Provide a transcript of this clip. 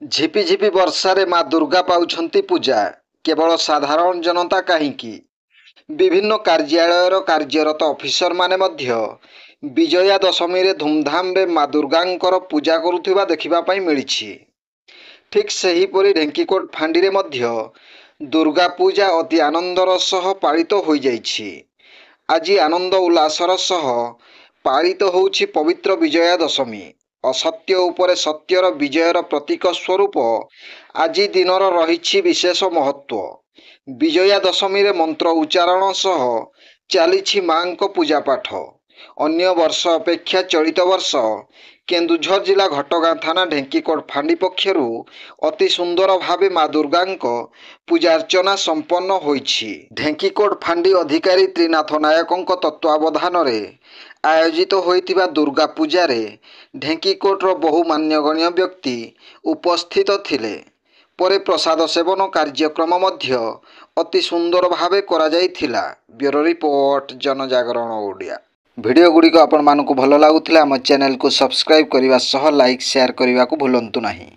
ଝିପିଝିପି ବର୍ଷାରେ ମା ଦୁର୍ଗା ପାଉଛନ୍ତି ପୂଜା। କେବଳ ସାଧାରଣ ଜନତା କାହିଁକି, ବିଭିନ୍ନ କାର୍ଯ୍ୟାଳୟର କାର୍ଯ୍ୟରତ ଅଫିସରମାନେ ମଧ୍ୟ ବିଜୟା ଦଶମୀରେ ଧୁମଧାମରେ ମା ଦୁର୍ଗାଙ୍କର ପୂଜା କରୁଥିବା ଦେଖିବା ପାଇଁ ମିଳିଛି। ଠିକ୍ ସେହିପରି ଢେଙ୍କିକୋଟ ଫାଣ୍ଡିରେ ମଧ୍ୟ ଦୁର୍ଗା ପୂଜା ଅତି ଆନନ୍ଦର ସହ ପାଳିତ ହୋଇଯାଇଛି। ଆଜି ଆନନ୍ଦ ଉଲ୍ଲାସର ସହ ପାଳିତ ହେଉଛି ପବିତ୍ର ବିଜୟା ଦଶମୀ। ଅସତ୍ୟ ଉପରେ ସତ୍ୟର ବିଜୟର ପ୍ରତୀକ ସ୍ୱରୂପ ଆଜି ଦିନର ରହିଛି ବିଶେଷ ମହତ୍ତ୍ୱ। ବିଜୟା ଦଶମୀରେ ମନ୍ତ୍ର ଉଚ୍ଚାରଣ ସହ ଚାଲିଛି ମାଙ୍କ ପୂଜାପାଠ। ଅନ୍ୟ ବର୍ଷ ଅପେକ୍ଷା ଚଳିତ ବର୍ଷ କେନ୍ଦୁଝର ଜିଲ୍ଲା ଘଟଗାଁ ଥାନା ଢେଙ୍କିକୋଟ ଫାଣ୍ଡି ପକ୍ଷରୁ ଅତି ସୁନ୍ଦର ଭାବେ ମା ଦୁର୍ଗାଙ୍କ ପୂଜାର୍ଚ୍ଚନା ସମ୍ପନ୍ନ ହୋଇଛି। ଢେଙ୍କିକୋଟ ଫାଣ୍ଡି ଅଧିକାରୀ ତ୍ରିନାଥ ନାୟକଙ୍କ ତତ୍ତ୍ୱାବଧାନରେ ଆୟୋଜିତ ହୋଇଥିବା ଦୁର୍ଗା ପୂଜାରେ ଢେଙ୍କିକୋଟର ବହୁ ମାନ୍ୟଗଣ୍ୟ ବ୍ୟକ୍ତି ଉପସ୍ଥିତ ଥିଲେ। ପରେ ପ୍ରସାଦ ସେବନ କାର୍ଯ୍ୟକ୍ରମ ମଧ୍ୟ ଅତି ସୁନ୍ଦର ଭାବେ କରାଯାଇଥିଲା। Bureau report, Janajagaran Odia. Video ଗୁଡ଼ିକ ଆପଣମାନଙ୍କୁ ଭଲ ଲାଗୁଥିଲେ ଆମ ଚ୍ୟାନେଲକୁ ସବସ୍କ୍ରାଇବ୍ କରିବା ସହ ଲାଇକ୍ ସେୟାର କରିବାକୁ ଭୁଲନ୍ତୁ ନାହିଁ।